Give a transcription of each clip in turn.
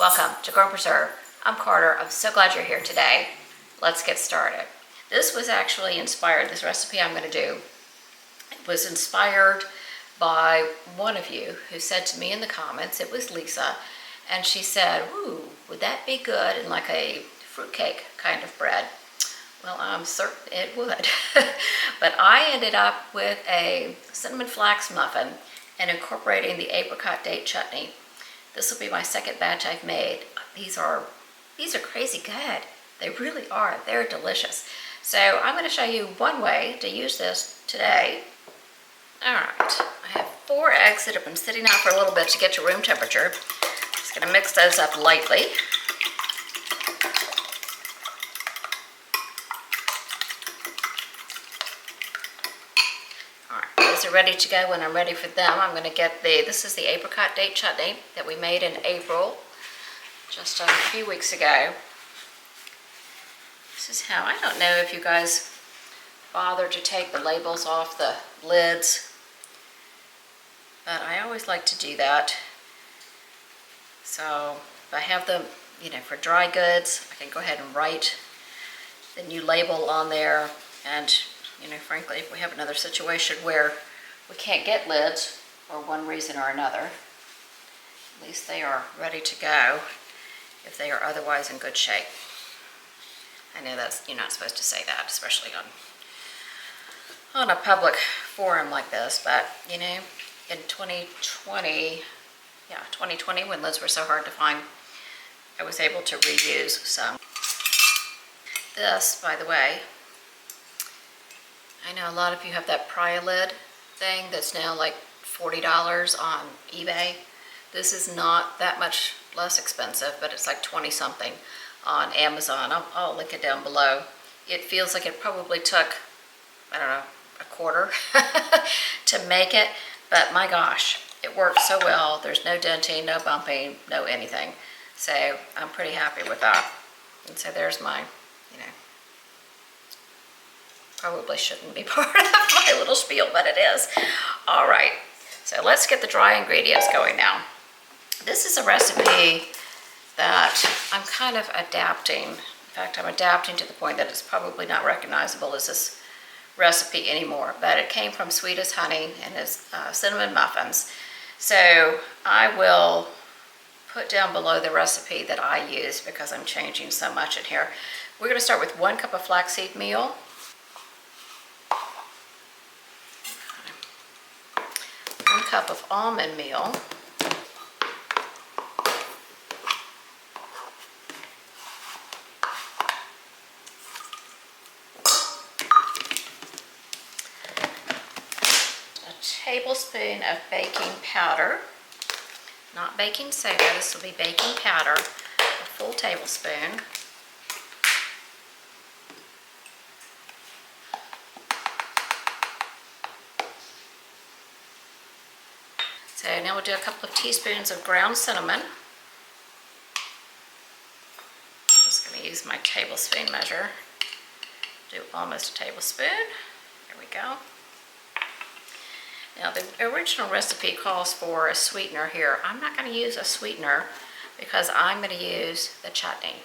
Welcome to Grow and Preserve. I'm Carter. I'm so glad you're here today. Let's get started. This was actually inspired, this recipe I'm going to do, it was inspired by one of you who said to me in the comments, it was Lisa, and she said, ooh, would that be good in like a fruitcake kind of bread? Well, I'm certain it would. But I ended up with a cinnamon flax muffin and incorporating the apricot date chutney. This will be my second batch I've made. These are crazy good. They really are. They're delicious. So I'm going to show you one way to use this today. All right, I have 4 eggs that have been sitting out for a little bit to get to room temperature. Just going to mix those up lightly. Are ready to go. When I'm ready for them, I'm going to get this is the apricot date chutney that we made in April, just a few weeks ago. This is how, I don't know if you guys bother to take the labels off the lids, but I always like to do that. So if I have them, for dry goods, I can go ahead and write the new label on there. And frankly, if we have another situation where we can't get lids for one reason or another, at least they are ready to go if they are otherwise in good shape. I know that's, you're not supposed to say that, especially on a public forum like this, but in 2020, when lids were so hard to find, I was able to reuse some. This, by the way, I know a lot of you have that pry lid thing that's now like $40 on eBay. This is not that much less expensive, but it's like 20 something on Amazon. I'll link it down below. It feels like it probably took, I don't know, a quarter to make it, but my gosh, it works so well. There's no denting, no bumping, no anything. So I'm pretty happy with that. And so there's my, probably shouldn't be part of my little spiel, but it is. All right, so let's get the dry ingredients going now. This is a recipe that I'm kind of adapting. In fact, I'm adapting to the point that it's probably not recognizable as this recipe anymore, but it came from Sweet as Honey and his cinnamon muffins. So I will put down below the recipe that I use because I'm changing so much in here. We're going to start with 1 cup of flaxseed meal, 1 cup of almond meal, a tablespoon of baking powder, not baking soda, this will be baking powder, a full tablespoon. So now we'll do a couple of teaspoons of ground cinnamon. I'm just going to use my tablespoon measure. Do almost a tablespoon. There we go. Now the original recipe calls for a sweetener here. I'm not going to use a sweetener because I'm going to use the chutney.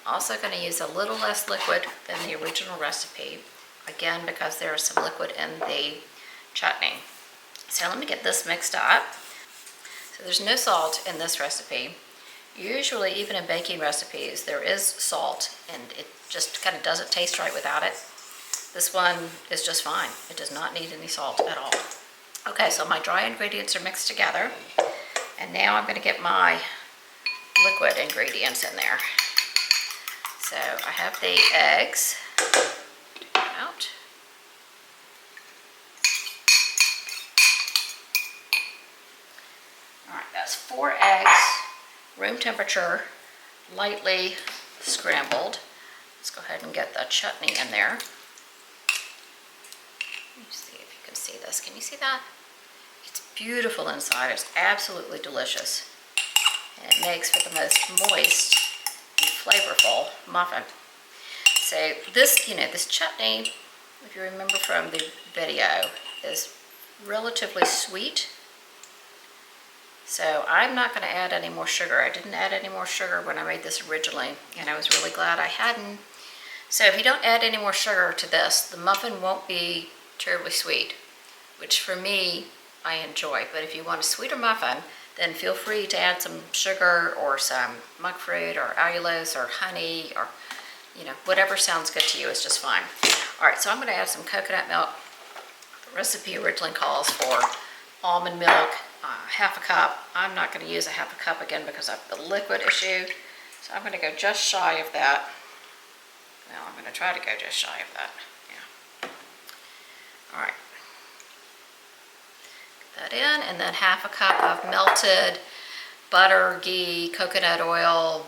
Also going to use a little less liquid than the original recipe. Again, because there is some liquid in the chutney. So let me get this mixed up. So there's no salt in this recipe. Usually, even in baking recipes, there is salt, and it just kind of doesn't taste right without it. This one is just fine. It does not need any salt at all. Okay, so my dry ingredients are mixed together, and now I'm going to get my liquid ingredients in there. So I have the eggs out. All right, that's 4 eggs, room temperature, lightly scrambled. Let's go ahead and get the chutney in there. Let me see if you can see this. Can you see that? It's beautiful inside. It's absolutely delicious. And it makes for the most moist and flavorful muffin. So this, this chutney, if you remember from the video, is relatively sweet. So I'm not going to add any more sugar. I didn't add any more sugar when I made this originally, and I was really glad I hadn't. So if you don't add any more sugar to this, the muffin won't be terribly sweet, which for me, I enjoy. But if you want a sweeter muffin, then feel free to add some sugar or some monk fruit or allulose or honey or, you know, whatever sounds good to you is just fine. All right, so I'm going to add some coconut milk. The recipe originally calls for almond milk, half a cup. I'm not going to use a half a cup again because of the liquid issue. So I'm going to go just shy of that. Well, I'm going to try to go just shy of that. Yeah. All right. Get that in, and then half a cup of melted butter, ghee, coconut oil,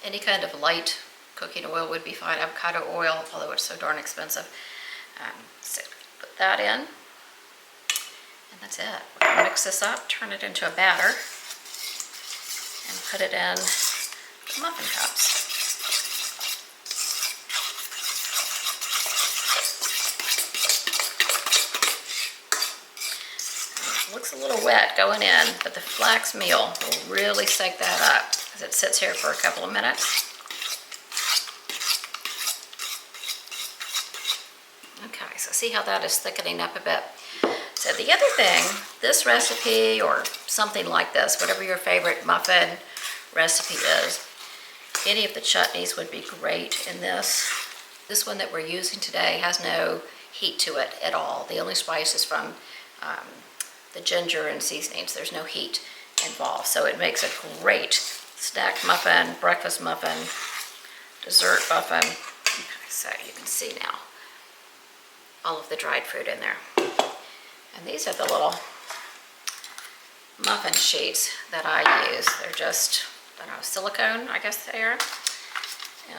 any kind of light cooking oil would be fine. Avocado oil, although it's so darn expensive. So put that in. And that's it. We're going to mix this up, turn it into a batter, and put it in muffin cups. It looks a little wet going in, but the flax meal will really soak that up as it sits here for a couple of minutes. Okay, so see how that is thickening up a bit. So the other thing, this recipe or something like this, whatever your favorite muffin recipe is, any of the chutneys would be great in this. This one that we're using today has no heat to it at all. The only spice is from the ginger and seasonings. There's no heat involved. So it makes a great snack muffin, breakfast muffin, dessert muffin. Okay, so you can see now all of the dried fruit in there. And these are the little muffin sheets that I use. They're just, I don't know, silicone, I guess they are.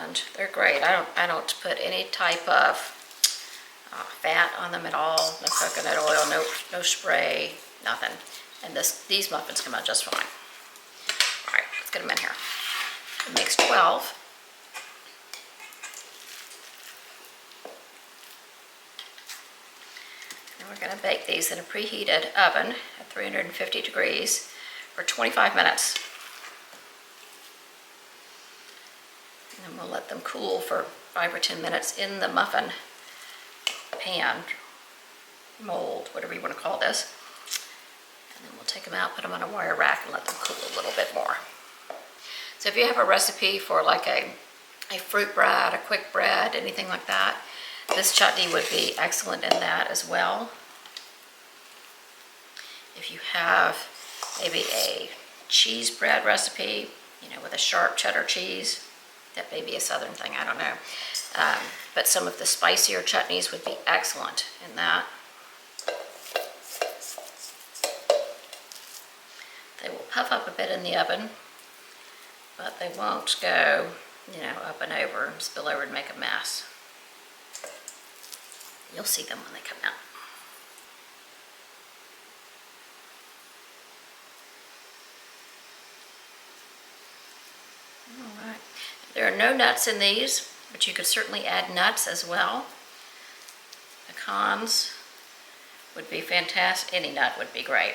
And they're great. I don't put any type of fat on them at all. No coconut oil, no spray, nothing. And these muffins come out just fine. All right, let's get them in here. It makes 12. We're going to bake these in a preheated oven at 350 degrees for 25 minutes. And then we'll let them cool for 5 or 10 minutes in the muffin pan, mold, whatever you want to call this. And then we'll take them out, put them on a wire rack, and let them cool a little bit more. So if you have a recipe for like a fruit bread, a quick bread, anything like that, this chutney would be excellent in that as well. If you have maybe a cheese bread recipe, you know, with a sharp cheddar cheese, that may be a southern thing, I don't know. But some of the spicier chutneys would be excellent in that. They will puff up a bit in the oven, but they won't go, you know, up and over and spill over and make a mess. You'll see them when they come out. All right. There are no nuts in these, but you could certainly add nuts as well. Pecans would be fantastic. Any nut would be great.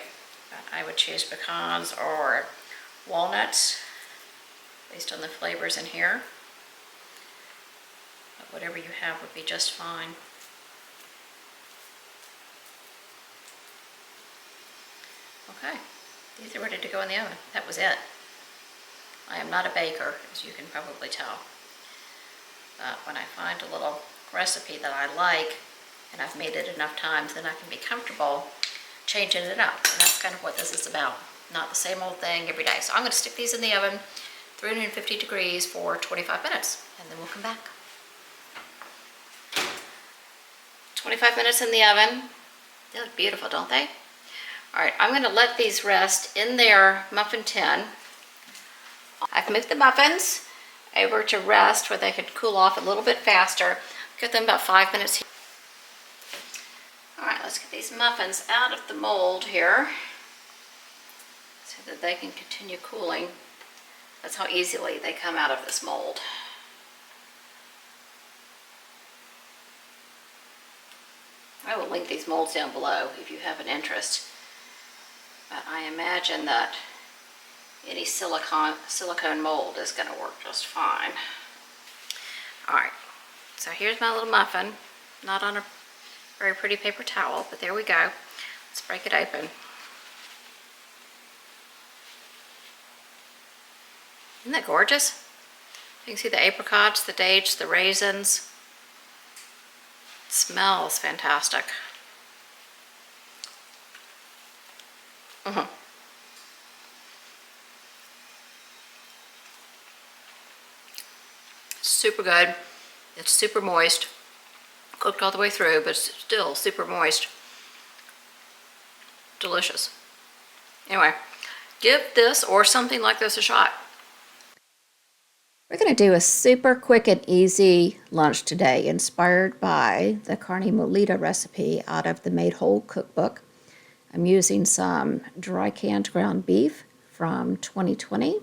But I would choose pecans or walnuts based on the flavors in here. But whatever you have would be just fine. Okay, these are ready to go in the oven. That was it. I am not a baker, as you can probably tell. But when I find a little recipe that I like, and I've made it enough times, then I can be comfortable changing it up. And that's kind of what this is about. Not the same old thing every day. So I'm going to stick these in the oven, 350 degrees for 25 minutes, and then we'll come back. 25 minutes in the oven. They look beautiful, don't they? All right, I'm going to let these rest in their muffin tin. I've moved the muffins over to rest where they could cool off a little bit faster. Give them about 5 minutes. All right, let's get these muffins out of the mold here so that they can continue cooling. That's how easily they come out of this mold. I will link these molds down below if you have an interest. but I imagine that any silicone mold is going to work just fine. All right, so here's my little muffin, not on a very pretty paper towel, but there we go. Let's break it open. Isn't that gorgeous? You can see the apricots, the dates, the raisins. It smells fantastic. Super good. It's super moist. Cooked all the way through, but it's still super moist. Delicious. Anyway, give this or something like this a shot. We're going to do a super quick and easy lunch today, inspired by the carne molida recipe out of the Made Whole cookbook. I'm using some dry canned ground beef from 2020. You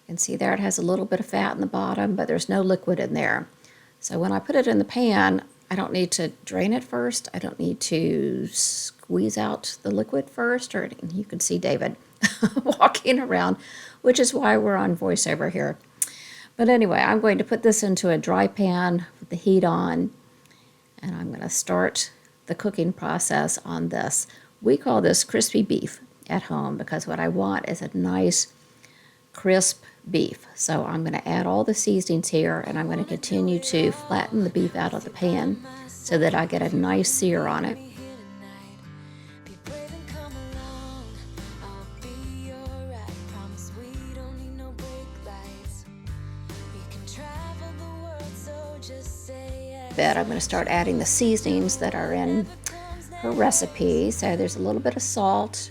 can see there it has a little bit of fat in the bottom, but there's no liquid in there. So when I put it in the pan, I don't need to drain it first. I don't need to squeeze out the liquid first, or you can see David walking around, which is why we're on voiceover here. But anyway, I'm going to put this into a dry pan with the heat on, and I'm going to start the cooking process on this. We call this crispy beef at home because what I want is a nice crisp beef. So I'm going to add all the seasonings here, and I'm going to continue to flatten the beef out of the pan so that I get a nice sear on it. I'm going to start adding the seasonings that are in her recipe. So there's a little bit of salt.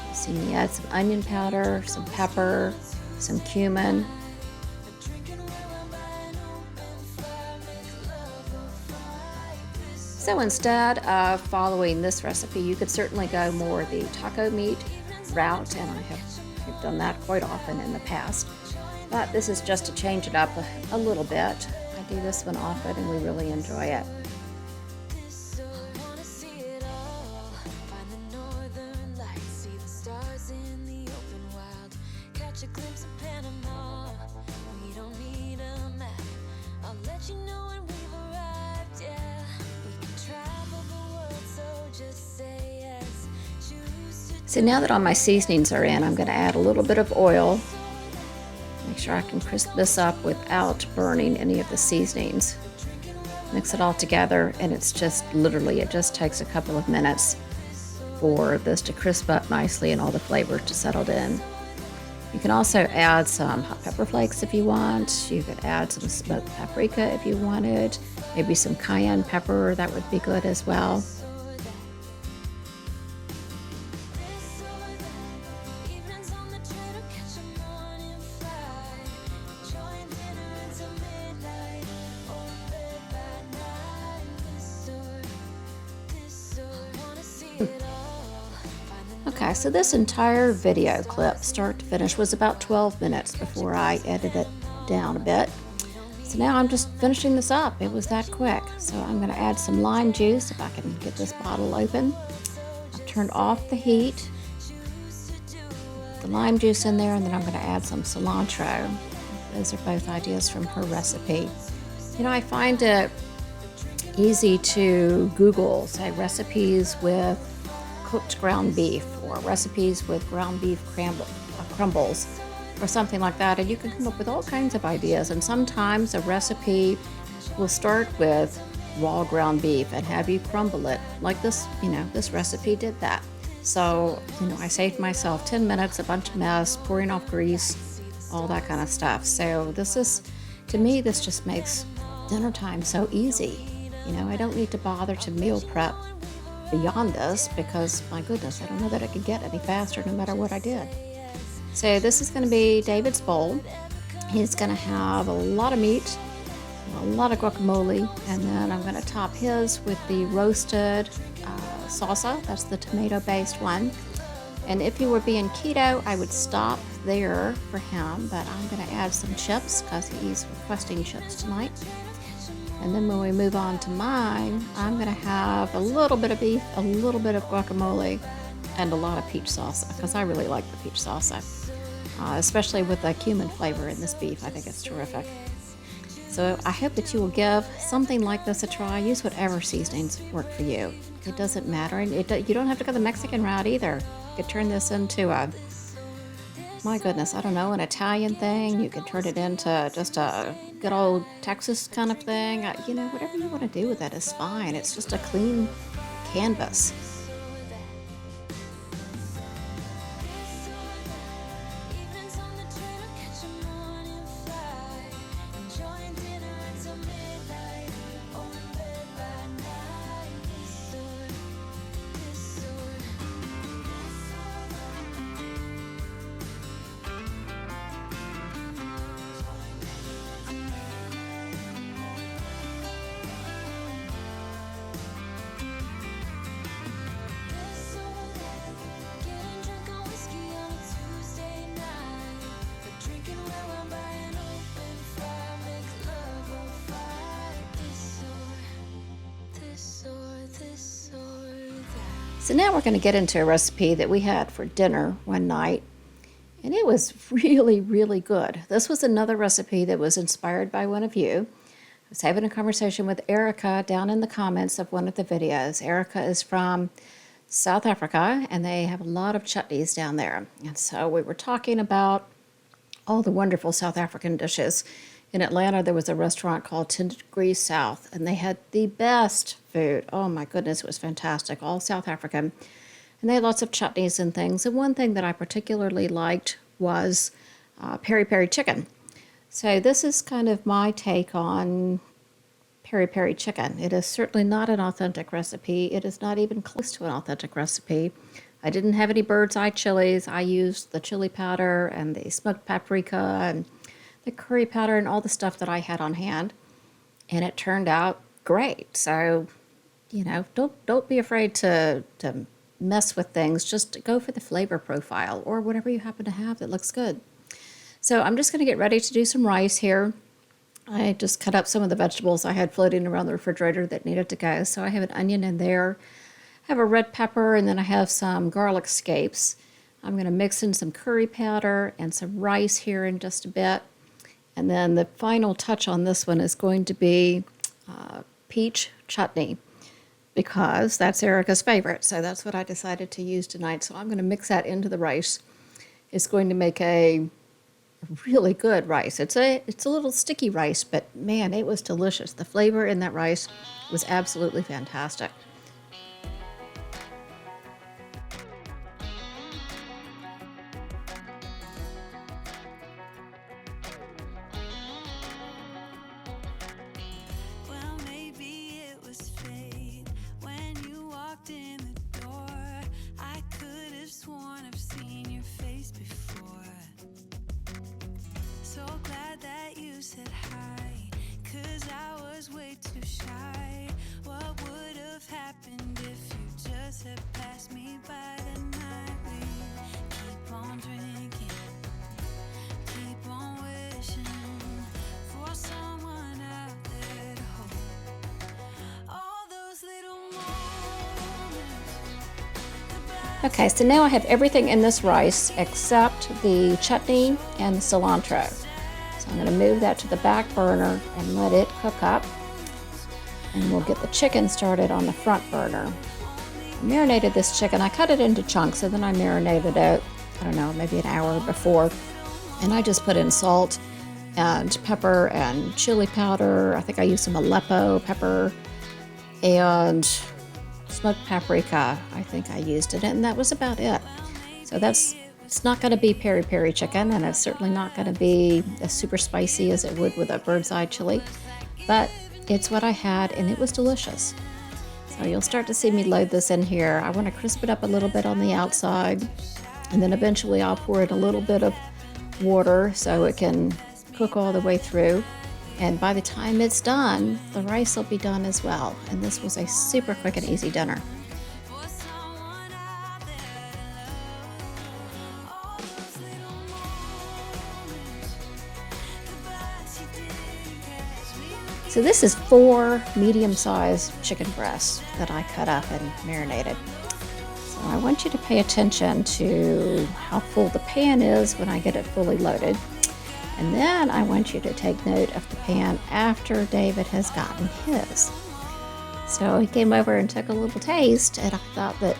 You see me add some onion powder, some pepper, some cumin. So instead of following this recipe, you could certainly go more the taco meat route, and I have done that quite often in the past. But this is just to change it up a little bit. I do this one often and we really enjoy it. So now that all my seasonings are in, I'm going to add a little bit of oil. Make sure I can crisp this up without burning any of the seasonings. Mix it all together, and it's just literally, it just takes a couple of minutes for this to crisp up nicely and all the flavor to settle in. You can also add some hot pepper flakes if you want. You could add some smoked paprika if you wanted. Maybe some cayenne pepper, that would be good as well. Okay, so this entire video clip, start to finish, was about 12 minutes before I edited it down a bit. So now I'm just finishing this up. It was that quick. So I'm going to add some lime juice if I can get this bottle open. I've turned off the heat. The lime juice in there, and then I'm going to add some cilantro. Those are both ideas from her recipe. You know, I find it easy to Google, say, recipes with cooked ground beef or recipes with ground beef crumbles or something like that, and you can come up with all kinds of ideas. And sometimes a recipe will start with raw ground beef and have you crumble it like this. You know, this recipe did that. So, you know, I saved myself 10 minutes, a bunch of mess, pouring off grease, all that kind of stuff. So this is, to me, this just makes dinner time so easy. You know, I don't need to bother to meal prep beyond this because, my goodness, I don't know that I could get any faster no matter what I did. So this is going to be David's bowl. He's going to have a lot of meat, a lot of guacamole, and then I'm going to top his with the roasted salsa. That's the tomato-based one. And if he were being keto, I would stop there for him, but I'm going to add some chips because he's requesting chips tonight. And then when we move on to mine, I'm going to have a little bit of beef, a little bit of guacamole, and a lot of peach salsa, because I really like the peach salsa, especially with the cumin flavor in this beef. I think it's terrific. So I hope that you will give something like this a try. Use whatever seasonings work for you. It doesn't matter. And you don't have to go the Mexican route either. You could turn this into my goodness, I don't know, an Italian thing. You could turn it into just a good old Texas kind of thing. Whatever you want to do with it is fine. It's just a clean canvas. So now we're going to get into a recipe that we had for dinner one night, and it was really, really good. This was another recipe that was inspired by one of you. I was having a conversation with Erica down in the comments of one of the videos. Erica is from South Africa, and they have a lot of chutneys down there. And so we were talking about all the wonderful South African dishes. In Atlanta, there was a restaurant called 10 Degrees South, and they had the best food. Oh my goodness, it was fantastic, all South African. And they had lots of chutneys and things. And one thing that I particularly liked was Peri Peri Chicken. So this is kind of my take on Peri Peri Chicken. It is certainly not an authentic recipe. It is not even close to an authentic recipe. I didn't have any bird's eye chilies. I used the chili powder and the smoked paprika and the curry powder and all the stuff that I had on hand, and it turned out great. So, don't be afraid to mess with things. Just go for the flavor profile or whatever you happen to have that looks good. So I'm just going to get ready to do some rice here. I just cut up some of the vegetables I had floating around the refrigerator that needed to go. So I have an onion in there, I have a red pepper, and then I have some garlic scapes. I'm going to mix in some curry powder and some rice here in just a bit. And then the final touch on this one is going to be peach chutney, because that's Erica's favorite. So that's what I decided to use tonight. So I'm going to mix that into the rice. It's going to make a really good rice. It's a little sticky rice, but man, it was delicious. The flavor in that rice was absolutely fantastic. Okay, so now I have everything in this rice except the chutney and the cilantro. So I'm going to move that to the back burner and let it cook up. And we'll get the chicken started on the front burner. I marinated this chicken. I cut it into chunks, and then I marinated it, I don't know, maybe an hour before. And I just put in salt and pepper and chili powder. I think I used some Aleppo pepper and smoked paprika. I think I used it, and that was about it. So it's not going to be peri peri chicken, and it's certainly not going to be as super spicy as it would with a bird's eye chili, but it's what I had, and it was delicious. So you'll start to see me load this in here. I want to crisp it up a little bit on the outside, and then eventually I'll pour in a little bit of water so it can cook all the way through. And by the time it's done, the rice will be done as well. And this was a super quick and easy dinner. So this is 4 medium-sized chicken breasts that I cut up and marinated. So So I want you to pay attention to how full the pan is when I get it fully loaded. And then I want you to take note of the pan after David has gotten his. So he came over and took a little taste, and I thought that,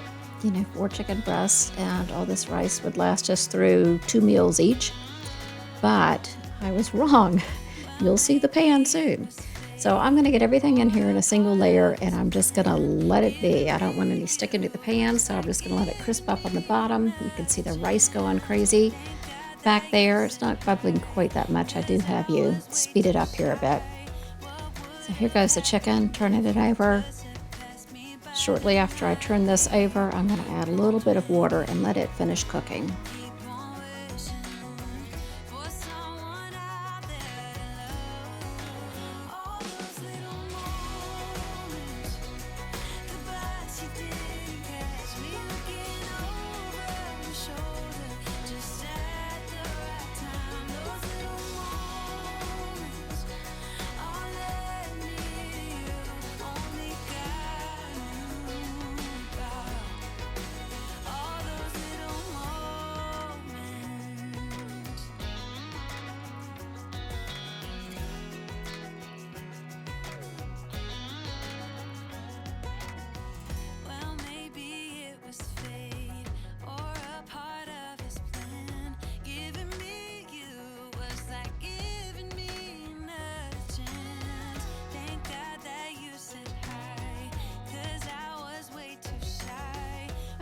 4 chicken breasts and all this rice would last us through 2 meals each. But I was wrong. You'll see the pan soon. So I'm going to get everything in here in a single layer, and I'm just going to let it be. I don't want any sticking to the pan, so I'm just going to let it crisp up on the bottom. You can see the rice going crazy back there. It's not bubbling quite that much. I do have you speed it up here a bit. So here goes the chicken, turning it over. Shortly after I turn this over, I'm going to add a little bit of water and let it finish cooking.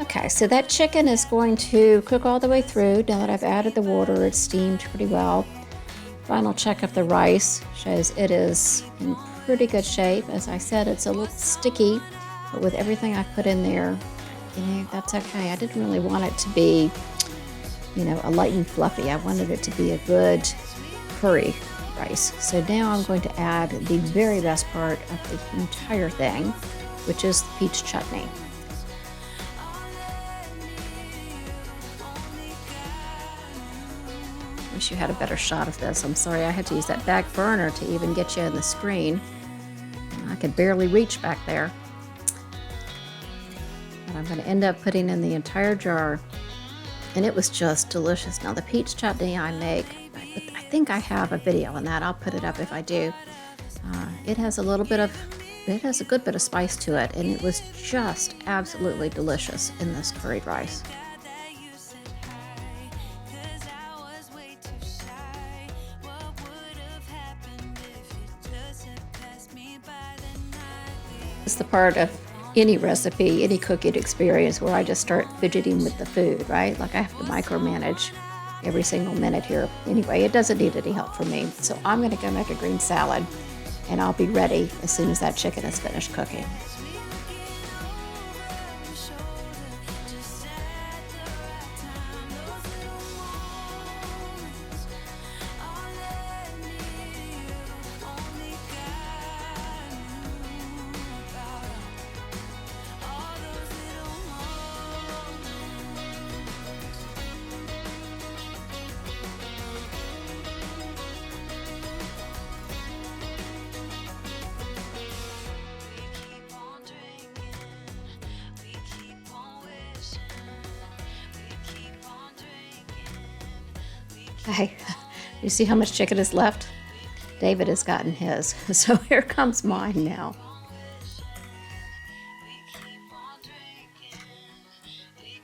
Okay, so that chicken is going to cook all the way through. Now that I've added the water, it's steamed pretty well. Final check of the rice shows it is in pretty good shape. As I said, it's a little sticky, but with everything I put in there, that's okay. I didn't really want it to be, a light and fluffy. I wanted it to be a good curry rice. So now I'm going to add the very best part of the entire thing, which is the peach chutney. Wish you had a better shot of this. I'm sorry I had to use that back burner to even get you in the screen. I could barely reach back there. But I'm going to end up putting in the entire jar, and it was just delicious. Now the peach chutney I make, I think I have a video on that. I'll put it up if I do. It has a good bit of spice to it, and it was just absolutely delicious in this curried rice. It's the part of any recipe, any cooking experience where I just start fidgeting with the food, right? Like I have to micromanage every single minute here. Anyway, it doesn't need any help from me. So I'm going to go make a green salad, and I'll be ready as soon as that chicken is finished cooking. Okay, you see how much chicken is left? David has gotten his, so here comes mine now.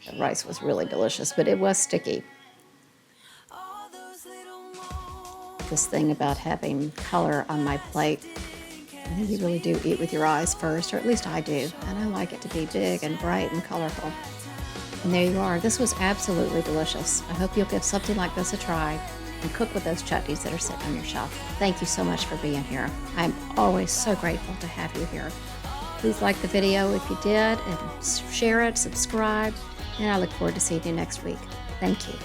The rice was really delicious, but it was sticky. This thing about having color on my plate, I think you really do eat with your eyes first, or at least I do, and I like it to be big and bright and colorful. And there you are. This was absolutely delicious. I hope you'll give something like this a try and cook with those chutneys that are sitting on your shelf. Thank you so much for being here. I'm always so grateful to have you here. Please like the video if you did, and share it, subscribe, and I look forward to seeing you next week. Thank you.